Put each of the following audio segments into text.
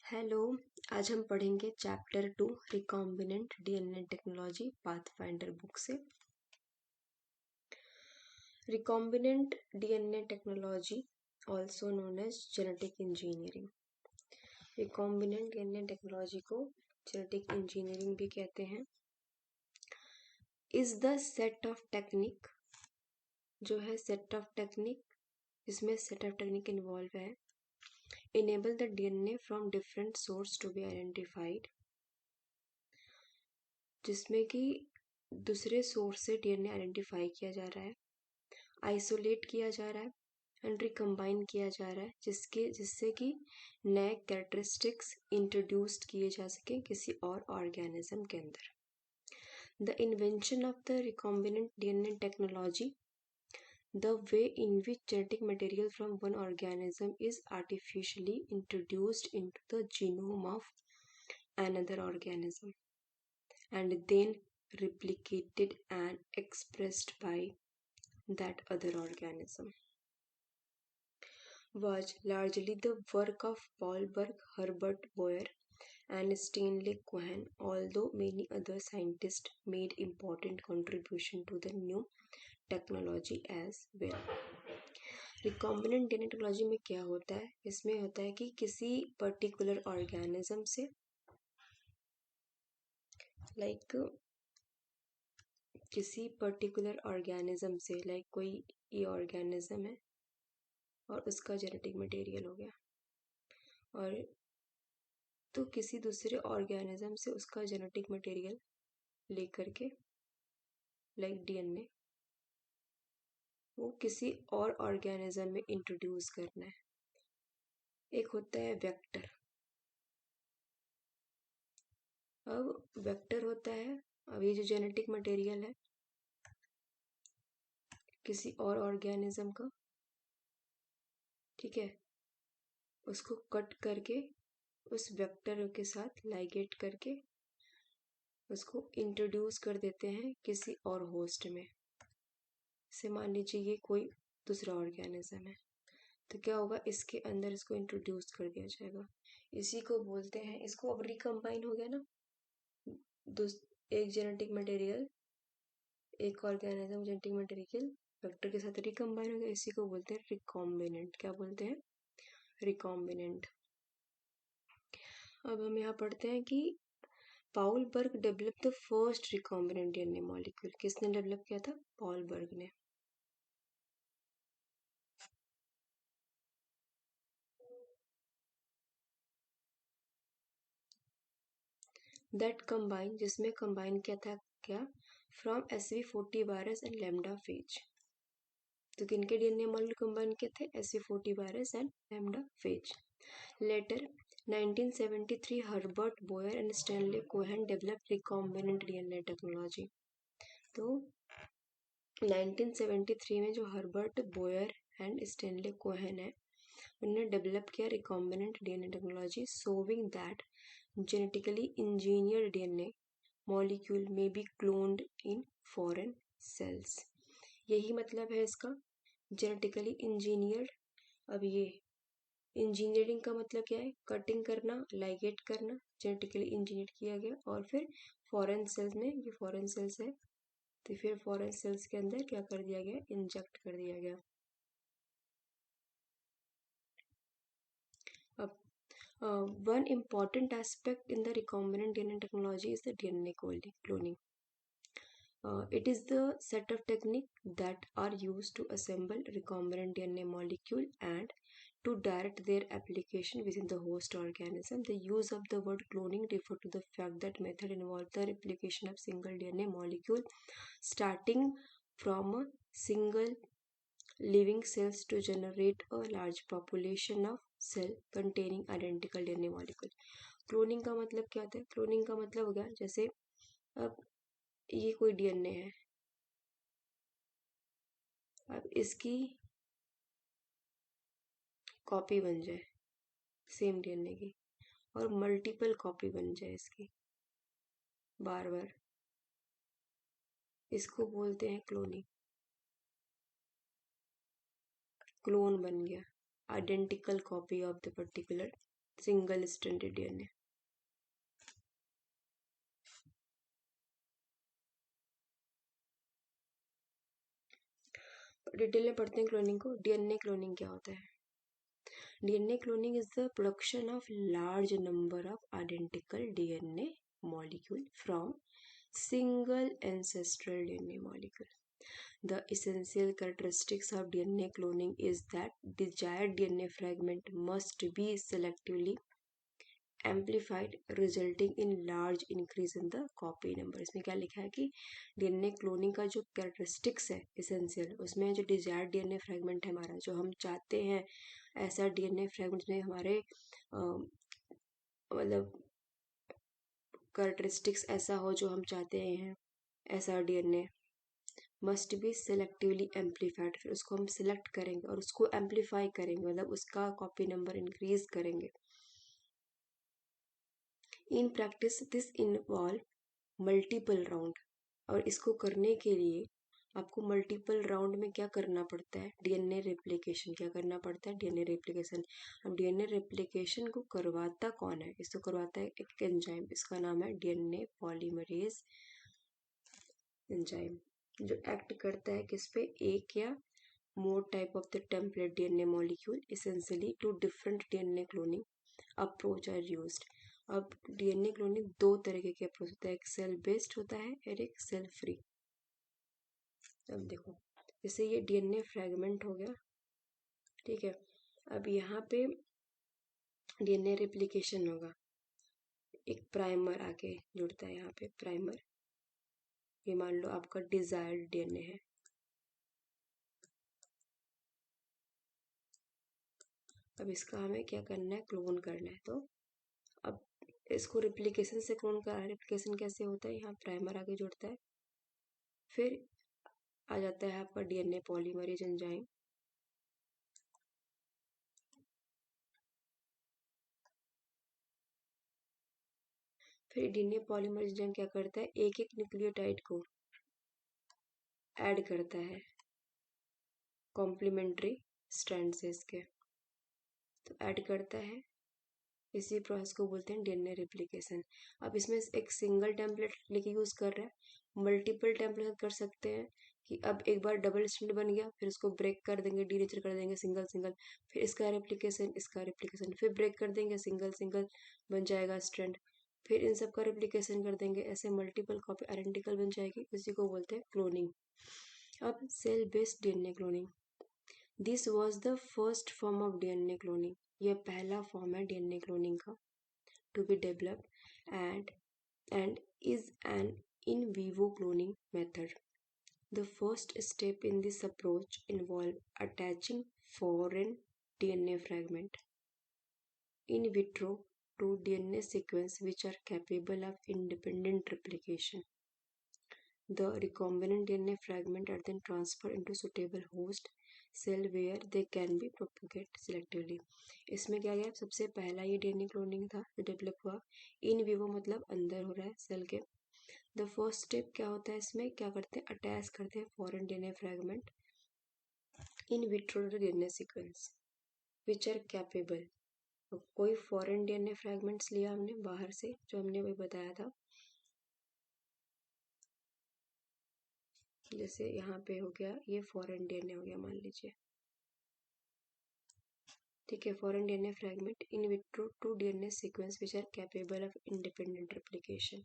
Hello. आज हम पढ़ेंगे chapter 2 recombinant DNA technology pathfinder book से। Recombinant DNA technology also known as genetic engineering. Recombinant DNA technology को genetic engineering भी कहते हैं। Is the set of technique, जो है सेट ऑफ टेक्निक, इसमें सेट ऑफ टेक्निक इन्वॉल्व है। enable the DNA from different source to be identified, जिसमें कि दूसरे सोर्स से डीएनए आइडेंटिफाई किया जा रहा है, आइसोलेट किया जा रहा है एंड रिकम्बाइन किया जा रहा है, जिससे कि नए कैरेक्टरिस्टिक्स इंट्रोड्यूस्ड किए जा सके किसी और ऑर्गेनिज्म के अंदर। The invention of the recombinant DNA technology, the way in which genetic material from one organism is artificially introduced into the genome of another organism and then replicated and expressed by that other organism, was largely the work of Paul Berg, Herbert Boyer, and Stanley Cohen, although many other scientists made important contribution to the new technology as well. Recombinant DNA technology में क्या होता है? इसमें होता है कि किसी particular organism से, किसी पर्टिकुलर ऑर्गेनिज्म से, कोई ये ऑर्गेनिज्म है और उसका जेनेटिक मटेरियल हो गया, और तो किसी दूसरे ऑर्गेनिज्म से उसका जेनेटिक मटेरियल लेकर के डीएनए वो किसी और ऑर्गेनिज्म में इंट्रोड्यूस करना है। एक होता है वेक्टर। अब वेक्टर होता है, अब ये जो जेनेटिक मटेरियल है किसी और ऑर्गेनिज्म का, ठीक है, उसको कट करके उस वेक्टर के साथ लाइगेट करके उसको इंट्रोड्यूस कर देते हैं किसी और होस्ट में। से मान लीजिए ये कोई दूसरा ऑर्गेनिज्म है, तो क्या होगा, इसके अंदर इसको इंट्रोड्यूस कर दिया जाएगा। इसी को बोलते हैं, इसको अब रिकम्बाइन हो गया ना, एक जेनेटिक मटेरियल, एक ऑर्गेनिज्म जेनेटिक मटेरियल वेक्टर के साथ रिकम्बाइन हो गया, इसी को बोलते हैं रिकॉम्बिनेंट। क्या बोलते हैं? रिकॉम्बिनेंट। अब हम यहाँ पढ़ते हैं कि Paul Berg develop the first recombinant DNA molecule. किसने डेवलप किया था? पॉल बर्ग ने। दैट कंबाइन, जिसमें कंबाइन किया था क्या? From SV40 virus and lambda phage. तो किनके डीएनए मॉलिक्यूल कंबाइन किए थे? SV40 virus and lambda phage. Later 1973 Herbert Boyer and Stanley Cohen develop recombinant DNA technology. तो 1973 में जो Herbert Boyer and Stanley Cohen है, उन्होंने डेवलप किया recombinant DNA technology, showing that genetically engineered DNA molecule may be cloned in foreign cells। यही मतलब है इसका, जेनेटिकली इंजीनियर्ड। अब ये इंजीनियरिंग का मतलब क्या है? कटिंग करना, लाइगेट करना, जेनेटिकली इंजीनियर किया गया और फिर फॉरेन सेल्स में, ये फॉरेन सेल्स है, तो फिर फॉरेन सेल्स के अंदर क्या कर दिया गया? इंजेक्ट कर दिया गया। अब one important aspect in the recombinant DNA technology is the DNA cloning. It is the set of techniques that are used to assemble recombinant DNA molecule and to direct their application within the host organism. The use of the word cloning refers to the fact that method involves the replication of single DNA molecule starting from a single living cells to generate a large population of cell containing identical DNA molecule। Cloning का मतलब क्या होता है? Cloning का मतलब हो गया, जैसे अब ये कोई डीएनए है, अब इसकी कॉपी बन जाए सेम डीएनए की, और मल्टीपल कॉपी बन जाए इसकी बार बार, इसको बोलते हैं क्लोनिंग। क्लोन बन गया, identical copy of the particular single stranded DNA. Detail में पढ़ते हैं क्लोनिंग को। डीएनए क्लोनिंग क्या होता है? DNA cloning is the production of large number of identical DNA molecule from single ancestral DNA molecule. The essential characteristics of DNA cloning is that desired DNA fragment must be selectively amplified resulting in large increase in the copy number. इसमें क्या लिखा है कि DNA cloning का जो characteristics है essential, उसमें जो डिजायर्ड डीएनए फ्रेगमेंट है हमारा, जो हम चाहते हैं ऐसा डीएनए फ्रेगमेंट में हमारे मतलब कैरेक्टरिस्टिक्स ऐसा हो जो हम चाहते हैं, ऐसा DNA must be selectively amplified. फिर उसको हम सिलेक्ट करेंगे और उसको एम्पलीफाई करेंगे, मतलब उसका कॉपी नंबर इंक्रीज करेंगे। In practice this involve multiple round, और इसको करने के लिए आपको मल्टीपल राउंड में क्या करना पड़ता है? DNA replication. क्या करना पड़ता है? DNA replication. अब डीएनए रेप्लिकेशन को करवाता कौन है? इसको करवाता है एक एंजाइम, इसका नाम है डीएनए पॉलीमरेज एंजाइम, जो एक्ट करता है किस पे? एक या more type of the template DNA molecule. Essentially two different DNA cloning approach are used. अब डीएनए क्लोनिंग दो तरीके के अप्रोच होता है, एक सेल बेस्ड होता है और एक सेल फ्री। अब देखो, जैसे ये डीएनए फ्रेगमेंट हो गया, ठीक है। अब यहाँ पे डीएनए रेप्लिकेशन होगा, एक प्राइमर आके जुड़ता है, यहाँ पे प्राइमर। ये मान लो आपका डिजायर्ड डीएनए है, अब इसका हमें क्या करना है? क्लोन करना है। तो अब इसको रिप्लिकेशन से क्लोन करा, रिप्लिकेशन कैसे होता है? यहाँ प्राइमर आगे जुड़ता है, फिर आ जाता है आपका डीएनए पॉलीमरेज एंजाइम, फिर डीएनए पॉलीमरेज एंजाइम क्या करता है? एक एक न्यूक्लियोटाइड को ऐड करता है कॉम्प्लीमेंट्री स्ट्रैंड से इसके, तो ऐड करता है, इसी प्रोसेस को बोलते हैं डीएनए रेप्लिकेशन। अब इसमें एक सिंगल टेम्पलेट लेके यूज कर रहा है, मल्टीपल टेम्पलेट कर सकते हैं कि अब एक बार डबल स्ट्रैंड बन गया, फिर उसको ब्रेक कर देंगे, डीनेचर कर देंगे सिंगल सिंगल, फिर इसका रेप्लिकेशन, इसका रेप्लिकेशन, फिर ब्रेक कर देंगे, सिंगल सिंगल बन जाएगा स्ट्रैंड, फिर इन सब का रेप्लिकेशन कर देंगे, ऐसे मल्टीपल कॉपी आइडेंटिकल बन जाएगी, इसी को बोलते हैं क्लोनिंग। अब cell based DNA cloning, this was the first form of DNA cloning. यह पहला फॉर्म है डीएनए क्लोनिंग का to be developed and is an in vivo cloning method. The first step in this approach involve attaching foreign DNA fragment in vitro to DNA sequence which are capable of independent replication. The recombinant DNA fragment are then transferred into suitable host cell where they can be propagate selectively. इसमें क्या गया? सबसे पहला ये DNA cloning था जो develop हुआ in vivo, मतलब अंदर हो रहा है सेल के। द फर्स्ट स्टेप क्या होता है? इसमें क्या करते हैं? अटैच करते हैं foreign DNA fragment in vitro DNA sequence which are capable. कोई फॉरेन डीएनए फ्रैगमेंट्स लिया हमने बाहर से, जो हमने वही बताया था, जैसे यहाँ पे हो गया ये फॉरेन डीएनए हो गया मान लीजिए, ठीक है। Foreign DNA fragment in vitro to DNA sequence which are capable of independent replication.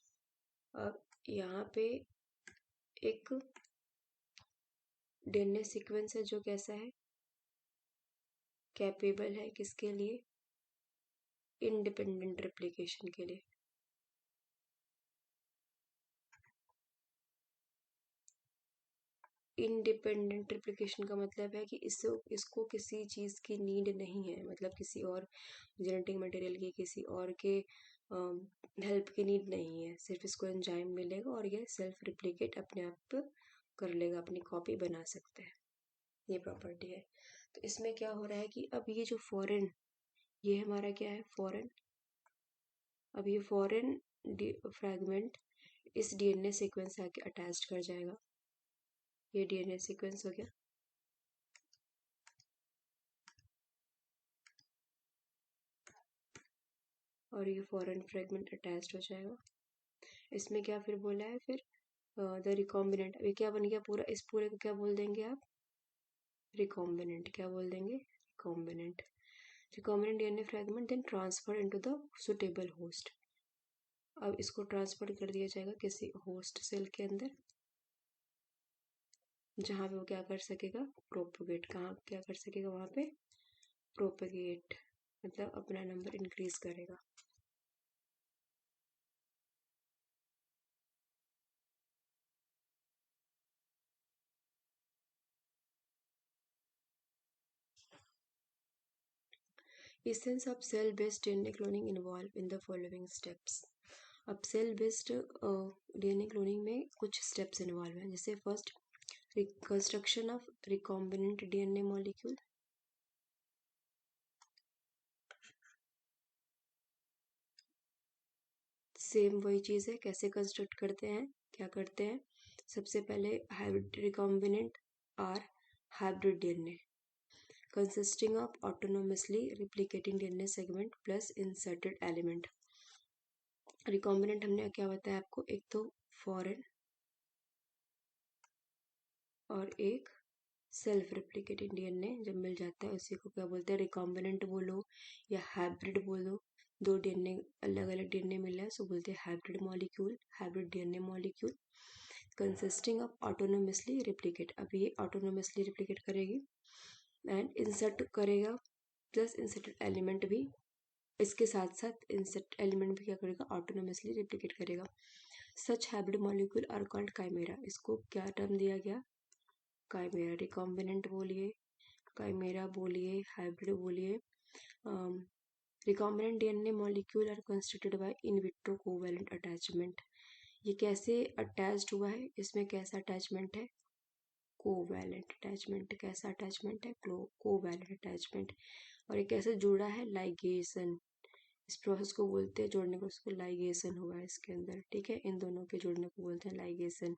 अब यहाँ पे एक डीएनए सीक्वेंस है जो कैसा है? कैपेबल है किसके लिए? इंडिपेंडेंट रेप्लिकेशन के लिए। इंडिपेंडेंट रेप्लिकेशन का मतलब है कि इसको किसी चीज़ की नीड नहीं है, मतलब किसी और जेनेटिक मटेरियल की, किसी और के हेल्प की नीड नहीं है, सिर्फ इसको एंजाइम मिलेगा और ये सेल्फ रिप्लिकेट अपने आप कर लेगा, अपनी कॉपी बना सकता है, ये प्रॉपर्टी है। तो इसमें क्या हो रहा है कि अब ये जो फॉरेन, ये हमारा क्या है? फॉरेन। अब ये फॉरेन फ्रैगमेंट इस डीएनए सीक्वेंस से आके अटैच कर जाएगा, ये डीएनए सीक्वेंस हो गया। और ये फॉरेन फ्रेगमेंट अटैच्ड हो जाएगा। इसमें क्या फिर बोला है फिर द रिकॉम्बिनेंट, अभी क्या बन गया पूरा, इस पूरे को क्या बोल देंगे आप, रिकॉम्बिनेंट, क्या बोल देंगे, recombinant. Recombinant DNA fragment then transfer into the suitable host. अब इसको ट्रांसफर कर दिया जाएगा किसी होस्ट सेल के अंदर, जहाँ पे वो क्या कर सकेगा, प्रोपोगेट, कहाँ क्या कर सकेगा, वहाँ पे प्रोपोगेट, मतलब अपना नंबर इंक्रीज करेगा। Essence of cell-based DNA cloning involve in the following steps. अब सेल बेस्ड डीएनए क्लोनिंग में कुछ स्टेप्स इन्वॉल्व हैं, जैसे first reconstruction of recombinant DNA molecule, same वही चीज़ है, कैसे कंस्ट्रक्ट करते हैं, क्या करते हैं, सबसे पहले hybrid recombinant or hybrid DNA consisting of autonomously replicating DNA segment plus inserted element। Recombinant हमने क्या बताया आपको, एक तो फॉरेन और एक सेल्फ रेप्लिकेटिंग डीएनए जब मिल जाता है उसी को क्या बोलते हैं, रिकॉम्बिनेंट बोलो या हाइब्रिड बोलो। दो डीएनए अलग अलग डीएनए मिला है सो बोलते हैं hybrid molecule, hybrid DNA molecule consisting of autonomously replicate. अब ये ऑटोनोमसली रिप्लिकेट करेगी एंड इंसर्ट करेगा प्लस इंसर्टेड एलिमेंट भी, इसके साथ साथ इंसर्ट एलिमेंट भी क्या करेगा, ऑटोनोमसली रिप्लिकेट करेगा। Such hybrid molecule are called chimera. इसको क्या टर्म दिया गया, काइमेरा। रिकॉम्बिनेंट बोलिए, काइमेरा बोलिए, हाइब्रिड बोलिए। Recombinant DNA molecule are constituted by in vitro covalent attachment. ये कैसे अटैच्ड हुआ है, इसमें कैसा अटैचमेंट है, कोवैलेंट अटैचमेंट। कैसा अटैचमेंट है, कोवैलेंट अटैचमेंट। और ये कैसे जुड़ा है, लाइगेशन। इस प्रोसेस को बोलते हैं जोड़ने को, उसको लाइगेशन हुआ है इसके अंदर, ठीक है, इन दोनों के जोड़ने को बोलते हैं ligation.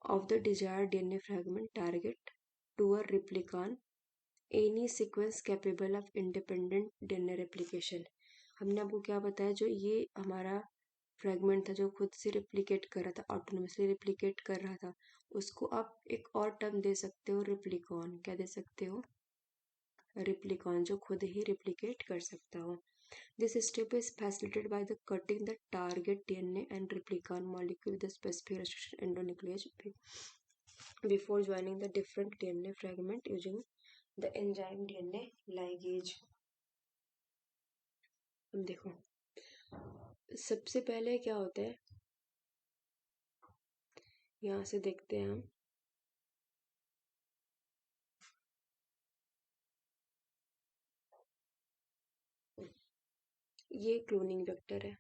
Of the desired DNA fragment target to a replicon any sequence capable of independent DNA replication. हमने आपको क्या बताया, जो ये हमारा फ्रेगमेंट था जो खुद से रिप्लिकेट कर रहा था, ऑटोनोमसली रिप्लिकेट कर रहा था, उसको आप एक और टर्म दे सकते हो, रिप्लिकॉन। क्या दे सकते हो, रिप्लिकॉन, जो खुद ही रिप्लिकेट कर सकता हो। This step is facilitated by the cutting the target DNA and replicon molecule with a specific restriction endonuclease before joining the different DNA fragment using the enzyme DNA ligase। अब देखो सबसे पहले क्या होता है, यहाँ से देखते हैं हम, ये क्लोनिंग वेक्टर है,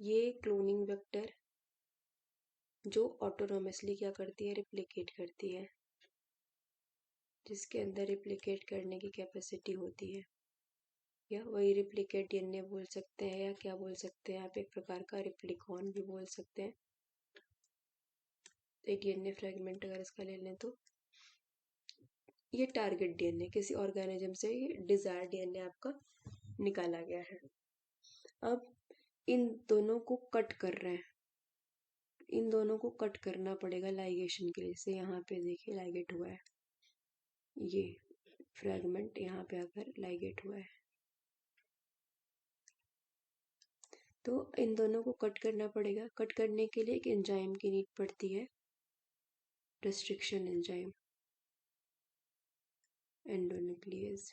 ये क्लोनिंग वेक्टर जो ऑटोनोमसली क्या करती है, रिप्लिकेट करती है, जिसके अंदर रिप्लिकेट करने की कैपेसिटी होती है, या वही रिप्लिकेट डीएनए बोल सकते हैं, या क्या बोल सकते हैं आप, एक प्रकार का रिप्लिकॉन भी बोल सकते हैं। एक डीएनए फ्रेगमेंट अगर इसका ले लें तो ये टारगेट डीएनए, किसी ऑर्गेनिज्म से ये डिजायर्ड डीएनए आपका निकाला गया है। अब इन दोनों को कट कर रहे हैं, इन दोनों को कट करना पड़ेगा लाइगेशन के लिए। जैसे यहाँ पे देखिए लाइगेट हुआ है, ये फ्रेगमेंट यहाँ पे आकर लाइगेट हुआ है, तो इन दोनों को कट करना पड़ेगा। कट करने के लिए एक एंजाइम की नीड पड़ती है, रेस्ट्रिक्शन एंजाइम, एंडोन्यूक्लियस।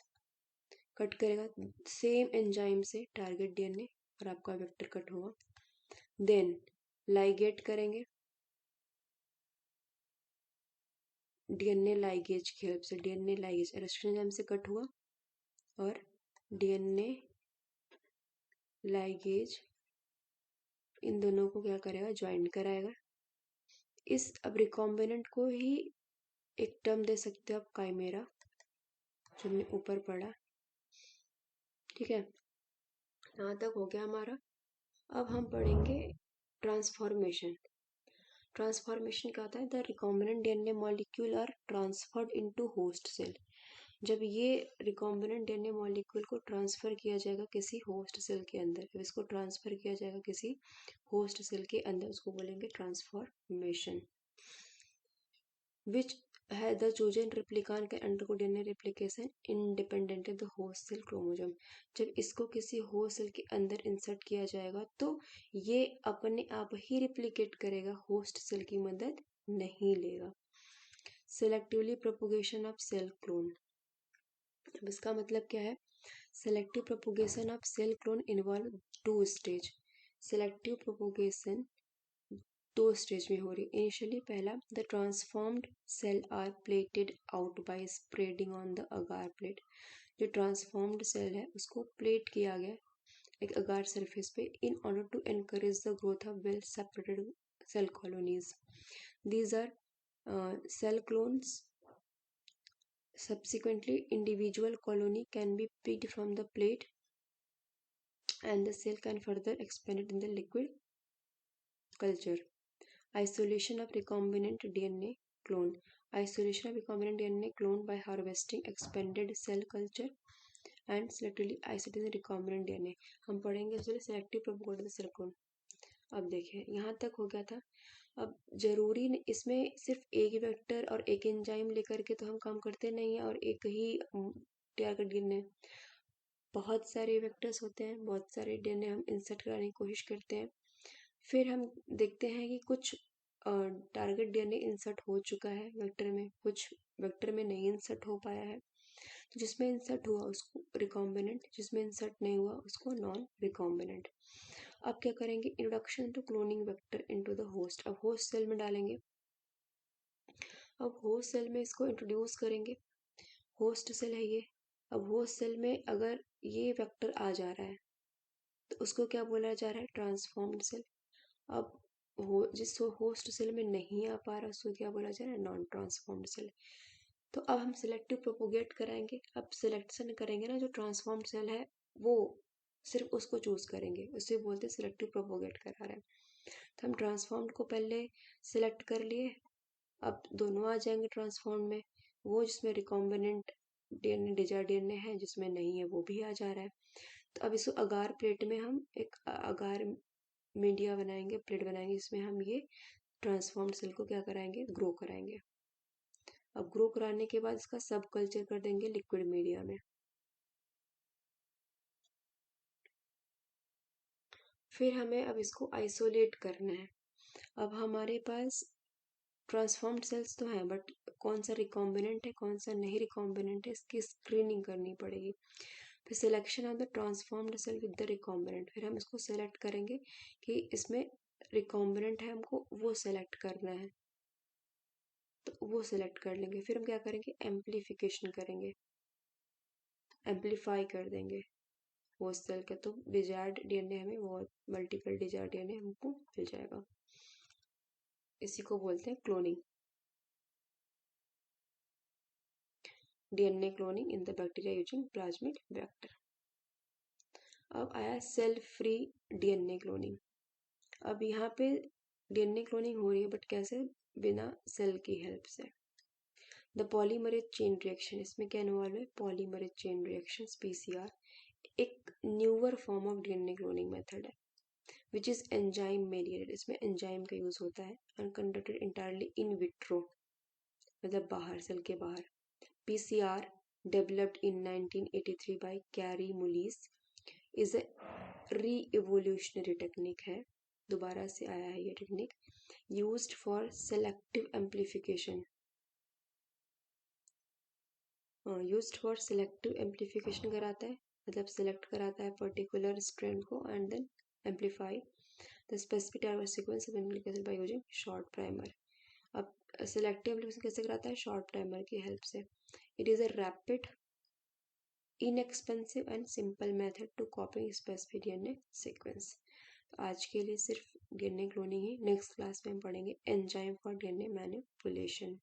कट करेगा सेम एंजाइम से टारगेट डीएनए और आपका वेक्टर कट होगा। देन लाइगेट करेंगे डीएनए लाइगेज की हेल्प से, डीएनए लाइगेज रेस्ट्रिक्शन एंजाइम से कट हुआ और डीएनए लाइगेज इन दोनों को क्या करेगा, ज्वाइन कराएगा। इस अब रिकॉम्बिनेंट को ही एक टर्म दे सकते हो आप, काइमेरा, जो हमने ऊपर पढ़ा, ठीक है, यहाँ तक हो गया हमारा। अब हम पढ़ेंगे ट्रांसफॉर्मेशन। ट्रांसफॉर्मेशन क्या होता है, the recombinant DNA molecule are transferred into host cell. जब ये रिकॉम्बिनेंट डीएनए मॉलिक्यूल को ट्रांसफर किया जाएगा किसी होस्ट सेल के अंदर, जब इसको ट्रांसफर किया जाएगा किसी होस्ट सेल के अंदर, उसको बोलेंगे transformation. which had the chosen replicant can undergo DNA replication independent of the host cell chromosome। जब इसको किसी होस्ट सेल के अंदर इंसर्ट किया जाएगा तो ये अपने आप ही रिप्लिकेट करेगा, होस्ट सेल की मदद नहीं लेगा। Selectively propagation of cell clone, अब इसका मतलब क्या है? Selective propagation of cell clone involve two stage. Selective propagation दो स्टेज में हो रही। इनिशियली पहला, the transformed cell are plated out by spreading on the agar plate. जो ट्रांसफॉर्म्ड सेल है उसको प्लेट किया गया एक अगार सरफेस पे in order to encourage the growth of well separated cell colonies. These are cell clones. Subsequently, individual colony can be picked from the plate and the cell can further expand it in the liquid culture. Isolation of recombinant DNA clone. Isolation of recombinant DNA clone by harvesting expanded cell culture and selectively isolating the recombinant DNA. हम पढ़ेंगे इसलिए selective propagated cell clone। अब देखिए यहाँ तक हो गया था। अब जरूरी इसमें सिर्फ एक वेक्टर और एक एंजाइम लेकर के तो हम काम करते नहीं है और एक ही टारगेट डीएनए, बहुत सारे वेक्टर्स होते हैं, बहुत सारे डीएनए हम इंसर्ट कराने की कोशिश करते हैं। फिर हम देखते हैं कि कुछ टारगेट डीएनए इंसर्ट हो चुका है वेक्टर में, कुछ वेक्टर में नहीं इंसर्ट हो पाया है, तो जिसमें इंसर्ट हुआ उसको रिकॉम्बिनेंट, जिसमें इंसर्ट नहीं हुआ उसको नॉन रिकॉम्बिनेंट। अब क्या करेंगे? Introduction to cloning vector into the host. अब होस्ट सेल में डालेंगे, अब होस्ट सेल में इसको इंट्रोड्यूस करेंगे। होस्ट सेल है ये। अब होस्ट सेल में अगर ये वेक्टर आ जा रहा है तो उसको क्या बोला जा रहा है? Transformed cell. अब जिस होस्ट सेल में नहीं आ पा रहा उसको क्या बोला जा रहा है? Non transformed cell. तो अब हम सिलेक्टिव प्रोपोगेट कराएंगे। अब सिलेक्शन करेंगे ना, जो ट्रांसफॉर्म्ड सेल है वो सिर्फ उसको चूज करेंगे, उसे बोलते हैं सिलेक्टिव प्रोपोगेट करा रहे हैं। तो हम ट्रांसफॉर्म्ड को पहले सिलेक्ट कर लिए, अब दोनों आ जाएंगे ट्रांसफॉर्म में, वो जिसमें रिकॉम्बिनेंट डीएनए डिजायर डीएनए है, जिसमें नहीं है वो भी आ जा रहा है। तो अब इसको अगार प्लेट में हम एक अगार मीडिया बनाएंगे, प्लेट बनाएंगे, जिसमें हम ये ट्रांसफॉर्म्ड सेल को क्या कराएंगे? ग्रो कराएंगे। अब ग्रो कराने के बाद इसका सब कल्चर कर देंगे लिक्विड मीडिया में। फिर हमें अब इसको आइसोलेट करना है। अब हमारे पास ट्रांसफॉर्म्ड सेल्स तो हैं, बट कौन सा रिकॉम्बिनेंट है कौन सा नहीं रिकॉम्बिनेंट है इसकी स्क्रीनिंग करनी पड़ेगी। फिर selection of the transformed cell with the recombinant, फिर हम इसको सेलेक्ट करेंगे कि इसमें रिकॉम्बिनेंट है, हमको वो सेलेक्ट करना है तो वो सेलेक्ट कर लेंगे। फिर हम क्या करेंगे? एम्प्लीफिकेशन करेंगे, एम्पलीफाई कर देंगे होस्ट सेल का, तो डिजायर्ड डीएनए हमें वो मल्टीपल डिजायर्ड डीएनए हमको मिल जाएगा। इसी को बोलते हैं cloning, DNA cloning in the bacteria using plasmid vector. अब आया सेल फ्री डीएनए क्लोनिंग। अब यहाँ पे डीएनए क्लोनिंग हो रही है, बट कैसे? बिना सेल की हेल्प से। द पॉलीमरेज चेन रिएक्शन, इसमें क्या इन्वॉल्व है? पॉलीमरेज चेन रिएक्शन, पीसीआर, एक newer form of DNA cloning method है विच इज एंजाइम मेडिएटेड। इसमें एंजाइम का यूज होता है, and conducted entirely in vitro, मतलब बाहर, सेल के बाहर। PCR developed in 1983 by Carey Mullis is a re-evolutionary technique है, दोबारा से आया है ये technique, used for selective amplification, used for selective amplification कराता है, मतलब सेलेक्ट कराता है पर्टिकुलर स्ट्रैंड को and then amplify the specific type sequence of nucleic acid by using short primer. अब सेलेक्टिव एम्पलीफिकेशन कैसे कराता है? शॉर्ट प्राइमर की हेल्प से। It is a rapid, inexpensive and simple method to copying specific DNA sequence। तो आज के लिए सिर्फ डीएनए क्लोनिंग ही, नेक्स्ट क्लास में हम पढ़ेंगे एंजाइम फॉर डीएनए मैनिपुलेशन।